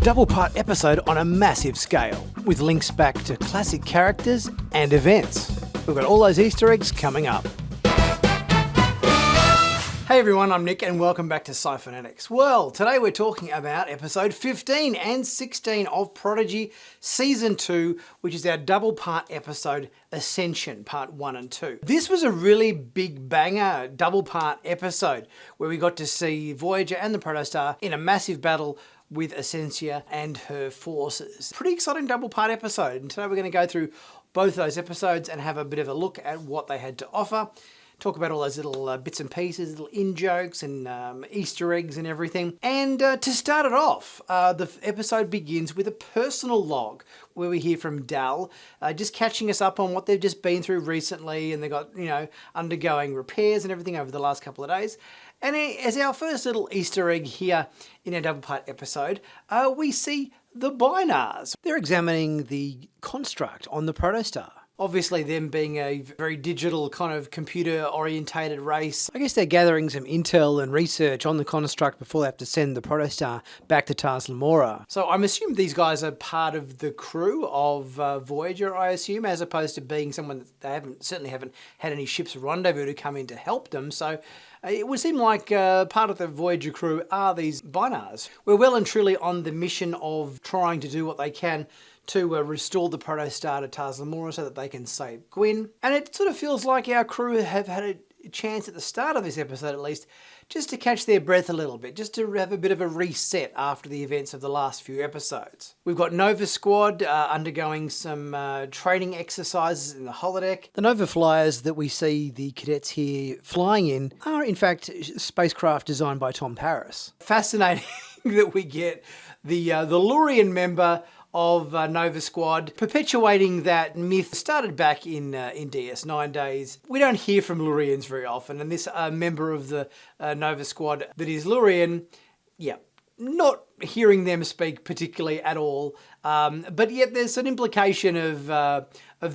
double-part episode on a massive scale, with links back to classic characters and events. We've got all those Easter eggs coming up. Hey everyone, I'm Nick and welcome back to Sci-Finatics. Well, today we're talking about episode 15 and 16 of Prodigy Season 2, which is our double-part episode, Ascension, Part 1 and 2. This was a really big banger double-part episode where we got to see Voyager and the Protostar in a massive battle with Ascencia and her forces. Pretty exciting double-part episode, and today we're going to go through both of those episodes and have a bit of a look at what they had to offer. Talk about all those little bits and pieces, little in-jokes and Easter eggs and everything. And to start it off, the episode begins with a personal log where we hear from Dal, just catching us up on what they've just been through recently, and they got, undergoing repairs and everything over the last couple of days. And as our first little Easter egg here in our double-part episode, we see the Bynars. They're examining the construct on the Protostar. Obviously, them being a very digital kind of computer-orientated race, I guess they're gathering some intel and research on the construct before they have to send the Protostar back to Lamora. So I'm assuming these guys are part of the crew of Voyager, I assume, as opposed to being someone that they certainly haven't had any ship's rendezvous to come in to help them. So it would seem like part of the Voyager crew are these Bynars. We're well and truly on the mission of trying to do what they can to restore the Protostar to Lamora so that they can save Gwyn. And it sort of feels like our crew have had a chance at the start of this episode at least, just to catch their breath a little bit, just to have a bit of a reset after the events of the last few episodes. We've got Nova Squad undergoing some training exercises in the holodeck. The Nova flyers that we see the cadets here flying in are in fact spacecraft designed by Tom Paris. Fascinating that we get the Lurian member of Nova Squad, perpetuating that myth started back in DS9 days. We don't hear from Lurians very often, and this member of the Nova Squad that is Lurian, not hearing them speak particularly at all, but yet there's an implication of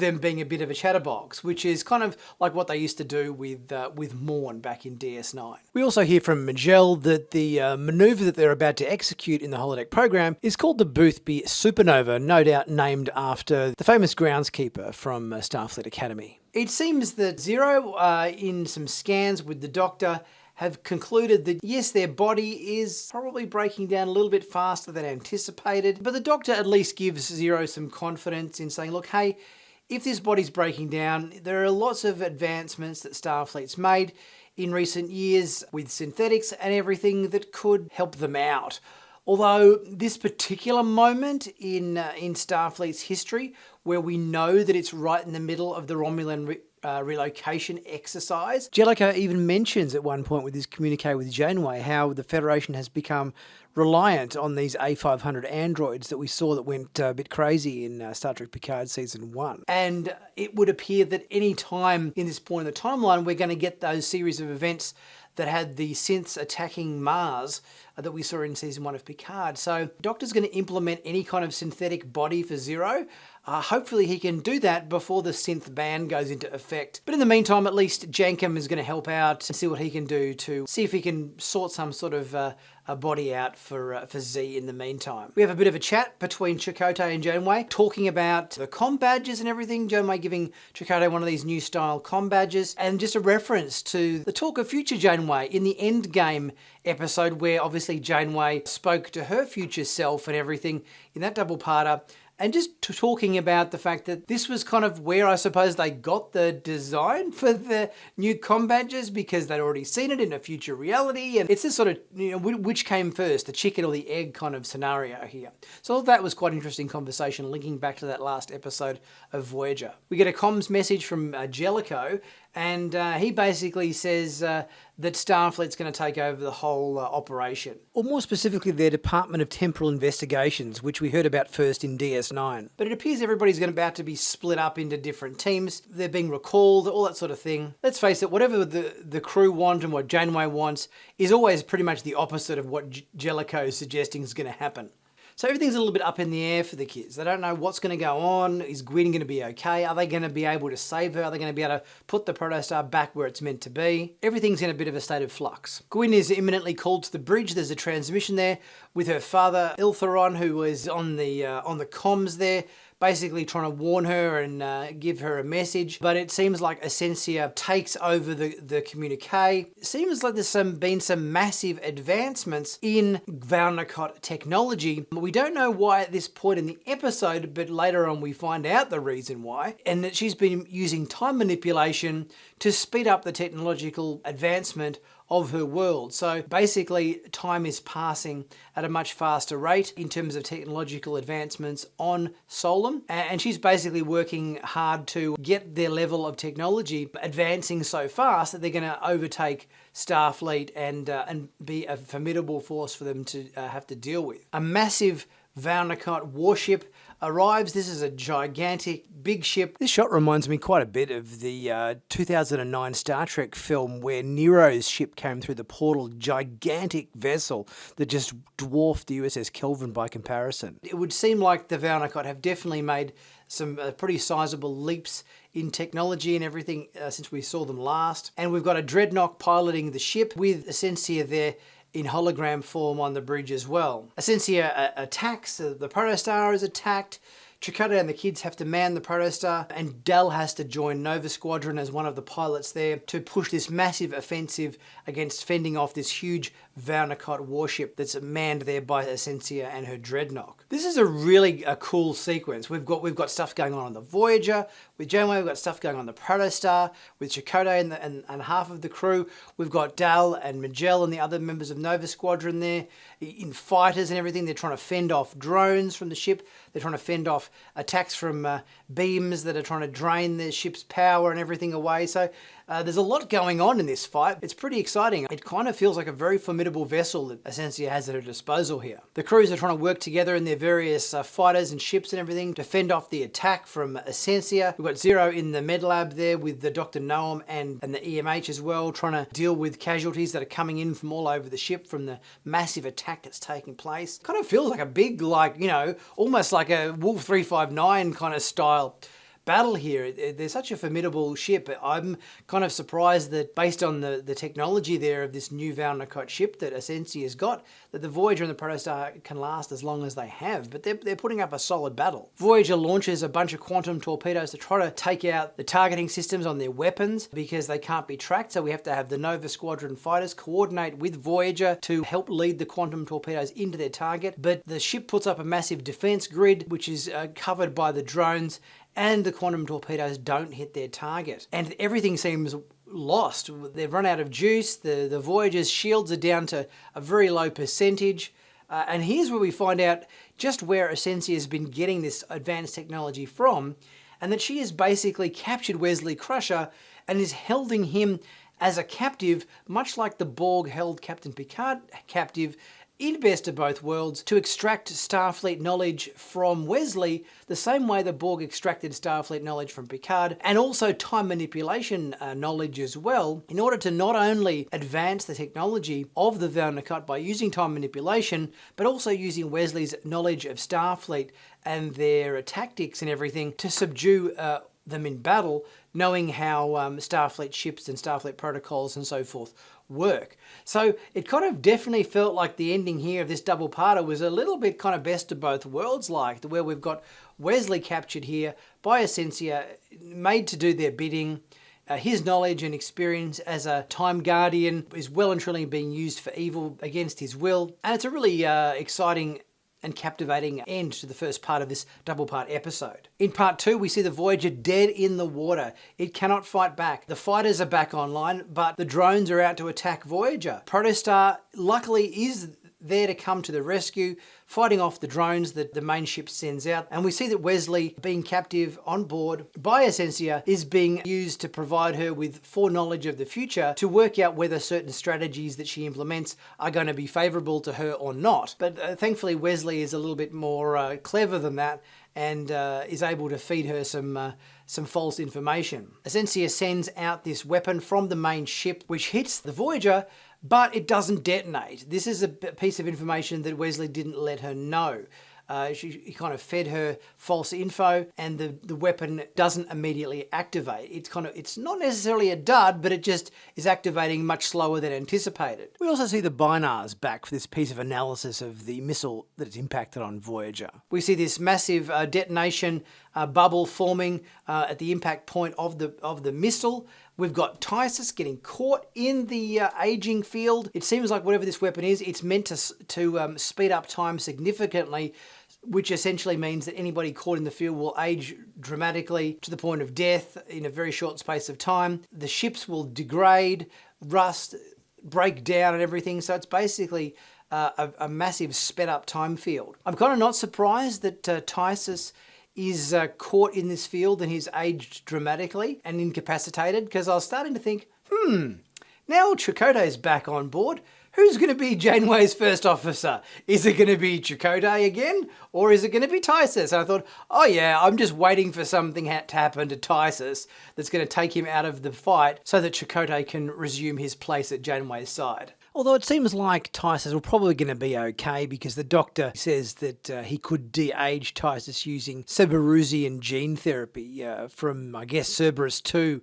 them being a bit of a chatterbox, which is kind of like what they used to do with Morn back in DS9. We also hear from Magell that the maneuver that they're about to execute in the holodeck program is called the Boothby Supernova, no doubt named after the famous groundskeeper from Starfleet Academy. It seems that Zero, in some scans with the Doctor, have concluded that yes, their body is probably breaking down a little bit faster than anticipated, but the Doctor at least gives Zero some confidence in saying, look, hey, if this body's breaking down, there are lots of advancements that Starfleet's made in recent years with synthetics and everything that could help them out. Although this particular moment in Starfleet's history, where we know that it's right in the middle of the Romulan relocation exercise. Jellicoe even mentions at one point with his communique with Janeway how the Federation has become reliant on these A500 androids that we saw that went a bit crazy in Star Trek Picard Season 1. And it would appear that any time in this point in the timeline, we're going to get those series of events that had the synths attacking Mars that we saw in Season 1 of Picard. So Doctor's going to implement any kind of synthetic body for Zero. Hopefully he can do that before the synth ban goes into effect. But in the meantime, at least Jankum is going to help out and see what he can do to see if he can sort some sort of a body out for Z in the meantime. We have a bit of a chat between Chakotay and Janeway, talking about the comm badges and everything. Janeway giving Chakotay one of these new style comm badges, and just a reference to the talk of future Janeway in the Endgame episode, where obviously Janeway spoke to her future self and everything in that double-parter. And just talking about the fact that this was kind of where I suppose they got the design for the new comm badges, because they'd already seen it in a future reality. And it's this sort of, which came first, the chicken or the egg kind of scenario here. So that was quite an interesting conversation, linking back to that last episode of Voyager. We get a comms message from Jellicoe, and he basically says that Starfleet's going to take over the whole operation. Or more specifically, their Department of Temporal Investigations, which we heard about first in DS9. But it appears everybody's about to be split up into different teams. They're being recalled, all that sort of thing. Let's face it, whatever the crew want and what Janeway wants is always pretty much the opposite of what Jellicoe is suggesting is going to happen. So everything's a little bit up in the air for the kids. They don't know what's going to go on. Is Gwyn going to be okay? Are they going to be able to save her? Are they going to be able to put the protostar back where it's meant to be? Everything's in a bit of a state of flux. Gwyn is imminently called to the bridge. There's a transmission there with her father, Iltheron, who is on the comms there, basically trying to warn her and give her a message. But it seems like Ascencia takes over the communique. It seems like there's been some massive advancements in Valnacot technology. We don't know why at this point in the episode, but later on we find out the reason why. And that she's been using time manipulation to speed up the technological advancement of her world. So basically time is passing at a much faster rate in terms of technological advancements on Solum, and she's basically working hard to get their level of technology advancing so fast that they're going to overtake Starfleet and be a formidable force for them to have to deal with. A massive Valnacot warship arrives. This is a gigantic, big ship. This shot reminds me quite a bit of the 2009 Star Trek film where Nero's ship came through the portal, gigantic vessel that just dwarfed the USS Kelvin by comparison. It would seem like the Valnacot have definitely made some pretty sizable leaps in technology and everything since we saw them last. And we've got a dreadnought piloting the ship with Ascencia there in hologram form on the bridge as well. Ascencia attacks, the protostar is attacked, Chakotay and the kids have to man the protostar, and Del has to join Nova Squadron as one of the pilots there to push this massive offensive against fending off this huge Valnacot warship that's manned there by Ascencia and her dreadnought. This is a really cool sequence. We've got stuff going on the Voyager with Janeway. We've got stuff going on the protostar with Chakotay and half of the crew. We've got Dal and Majel and the other members of Nova Squadron there in fighters and everything. They're trying to fend off drones from the ship. They're trying to fend off attacks from beams that are trying to drain the ship's power and everything away. So there's a lot going on in this fight. It's pretty exciting. It kind of feels like a very formidable vessel that Ascencia has at her disposal here. The crews are trying to work together in their various fighters and ships and everything to fend off the attack from Ascencia. We've got Zero in the med lab there with the Dr. Noam and the EMH as well, trying to deal with casualties that are coming in from all over the ship from the massive attack that's taking place. Kind of feels like a big, almost like a Wolf 359 kind of style battle here. They're such a formidable ship. I'm kind of surprised that based on the technology there of this new Valnacot ship that Ascencia's got, that the Voyager and the Protostar can last as long as they have, but they're putting up a solid battle. Voyager launches a bunch of quantum torpedoes to try to take out the targeting systems on their weapons because they can't be tracked, so we have to have the Nova Squadron fighters coordinate with Voyager to help lead the quantum torpedoes into their target, but the ship puts up a massive defense grid which is covered by the drones, and the quantum torpedoes don't hit their target. And everything seems lost. They've run out of juice. The Voyager's shields are down to a very low percentage. And here's where we find out just where Ascencia has been getting this advanced technology from, and that she has basically captured Wesley Crusher and is holding him as a captive, much like the Borg held Captain Picard captive in Best of Both Worlds, to extract Starfleet knowledge from Wesley the same way the Borg extracted Starfleet knowledge from Picard, and also time manipulation knowledge as well, in order to not only advance the technology of the Valnacot by using time manipulation, but also using Wesley's knowledge of Starfleet and their tactics and everything to subdue them in battle, knowing how Starfleet ships and Starfleet protocols and so forth work. So it kind of definitely felt like the ending here of this double-parter was a little bit kind of Best of Both Worlds like, where we've got Wesley captured here by Ascencia, made to do their bidding. His knowledge and experience as a time guardian is well and truly being used for evil against his will. And it's a really exciting and captivating end to the first part of this double-part episode. In part 2, we see the Voyager dead in the water. It cannot fight back. The fighters are back online, but the drones are out to attack Voyager. Protostar, luckily, is there to come to the rescue, fighting off the drones that the main ship sends out. And we see that Wesley, being captive on board by Ascencia, is being used to provide her with foreknowledge of the future to work out whether certain strategies that she implements are going to be favourable to her or not. But thankfully Wesley is a little bit more clever than that and is able to feed her some false information. Ascencia sends out this weapon from the main ship, which hits the Voyager, but it doesn't detonate. This is a piece of information that Wesley didn't let her know. He kind of fed her false info, and the weapon doesn't immediately activate. It's not necessarily a dud, but it just is activating much slower than anticipated. We also see the Binars back for this piece of analysis of the missile that it's impacted on Voyager. We see this massive detonation bubble forming at the impact point of the missile. We've got Tysus getting caught in the aging field. It seems like whatever this weapon is, it's meant to speed up time significantly, which essentially means that anybody caught in the field will age dramatically to the point of death in a very short space of time. The ships will degrade, rust, break down and everything. So it's basically a massive sped up time field. I'm kind of not surprised that Tysus is caught in this field and he's aged dramatically and incapacitated, because I was starting to think, now Chakotay's back on board. Who's going to be Janeway's first officer? Is it going to be Chakotay again? Or is it going to be Tysus? And I thought, oh yeah, I'm just waiting for something to happen to Tysus that's going to take him out of the fight so that Chakotay can resume his place at Janeway's side. Although it seems like Tysus will probably going to be okay, because the doctor says that he could de-age Tysus using Cerberusian gene therapy from, I guess, Cerberus 2,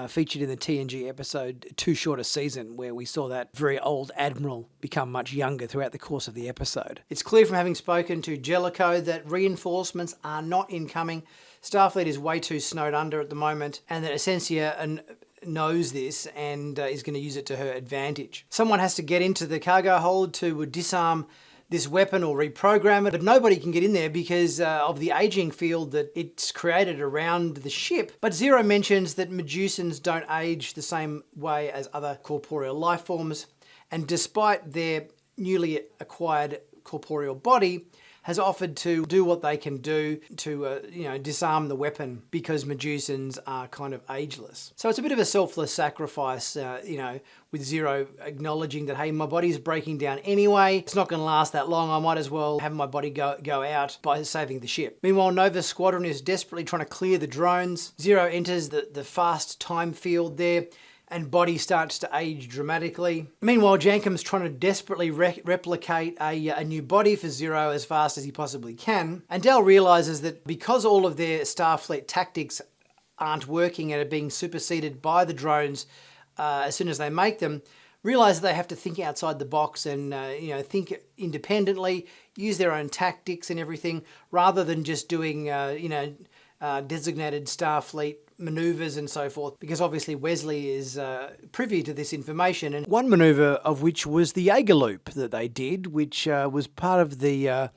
featured in the TNG episode Too Short a Season, where we saw that very old admiral become much younger throughout the course of the episode. It's clear from having spoken to Jellicoe that reinforcements are not incoming. Starfleet is way too snowed under at the moment, and that Ascencia knows this and is going to use it to her advantage. Someone has to get into the cargo hold to disarm this weapon or reprogram it, but nobody can get in there because of the aging field that it's created around the ship. But Zero mentions that Medusans don't age the same way as other corporeal life forms, and despite their newly acquired corporeal body, has offered to do what they can do to, disarm the weapon, because Medusans are kind of ageless. So it's a bit of a selfless sacrifice, with Zero acknowledging that, hey, my body's breaking down anyway. It's not going to last that long. I might as well have my body go out by saving the ship. Meanwhile, Nova's squadron is desperately trying to clear the drones. Zero enters the fast time field there, and body starts to age dramatically. Meanwhile, Jankum's trying to desperately replicate a new body for Zero as fast as he possibly can. And Del realises that because all of their Starfleet tactics aren't working and are being superseded by the drones as soon as they make them, realise that they have to think outside the box and think independently, use their own tactics and everything, rather than just doing designated Starfleet manoeuvres and so forth, because obviously Wesley is privy to this information. And one manoeuvre of which was the Jaeger loop that they did, which was part of the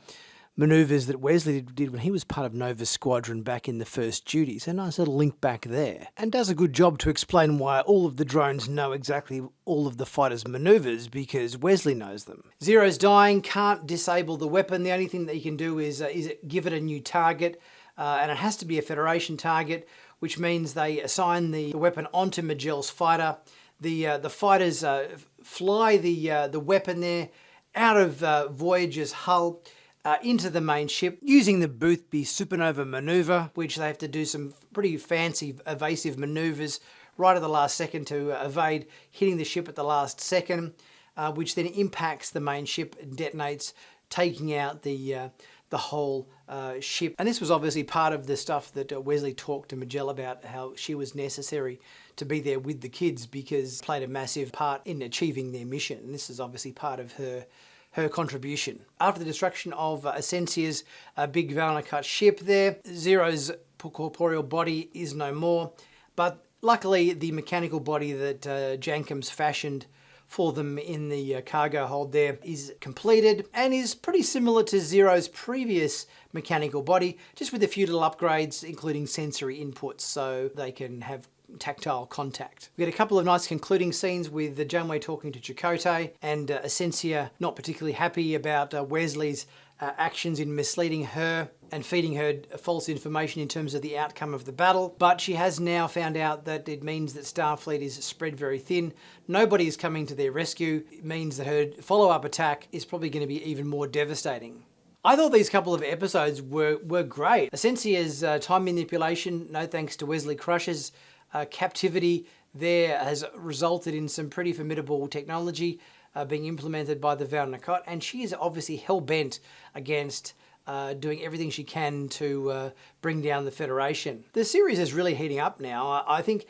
manoeuvres that Wesley did when he was part of Nova's squadron back in the first duty. So nice little link back there. And does a good job to explain why all of the drones know exactly all of the fighters' manoeuvres, because Wesley knows them. Zero's dying, can't disable the weapon. The only thing that he can do is give it a new target, and it has to be a Federation target, which means they assign the weapon onto Magellan's fighter. The fighters fly the weapon there out of Voyager's hull into the main ship using the Boothby supernova maneuver, which they have to do some pretty fancy evasive maneuvers right at the last second to evade hitting the ship at the last second, which then impacts the main ship and detonates, taking out the whole ship. And this was obviously part of the stuff that Wesley talked to Magellan about, how she was necessary to be there with the kids because played a massive part in achieving their mission. And this is obviously part of her contribution. After the destruction of Ascencia's big Valnacut ship there, Zero's corporeal body is no more, but luckily the mechanical body that Jankum's fashioned for them in the cargo hold there is completed and is pretty similar to Zero's previous mechanical body, just with a few little upgrades, including sensory inputs so they can have tactile contact. We get a couple of nice concluding scenes with Janeway talking to Chakotay and Ascencia not particularly happy about Wesley's actions in misleading her and feeding her false information in terms of the outcome of the battle. But she has now found out that it means that Starfleet is spread very thin. Nobody is coming to their rescue. It means that her follow-up attack is probably going to be even more devastating. I thought these couple of episodes were great. Ascencia's time manipulation, no thanks to Wesley Crusher's captivity there, has resulted in some pretty formidable technology being implemented by the Valnacut, and she is obviously hell-bent against doing everything she can to bring down the Federation. The series is really heating up now. I think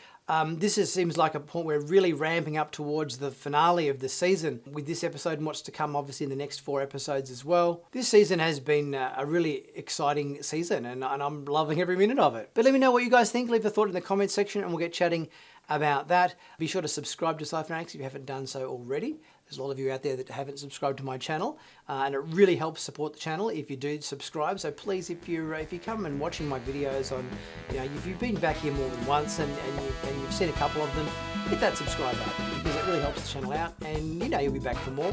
seems like a point where we're really ramping up towards the finale of the season with this episode and what's to come obviously in the next 4 episodes as well. This season has been a really exciting season and I'm loving every minute of it. But let me know what you guys think. Leave a thought in the comments section and we'll get chatting about that. Be sure to subscribe to Sci-Finatics if you haven't done so already. There's a lot of you out there that haven't subscribed to my channel, and it really helps support the channel if you do subscribe. So please, if you come and watching my videos on, if you've been back here more than once and you've seen a couple of them, hit that subscribe button because it really helps the channel out, and you'll be back for more.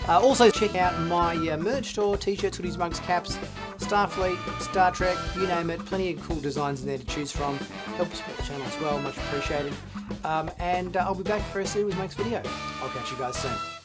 Also, check out my merch store: t-shirts, hoodies, mugs, caps, Starfleet, Star Trek, you name it. Plenty of cool designs in there to choose from. Help support the channel as well, much appreciated. And I'll be back very soon with the next video. I'll catch you guys soon.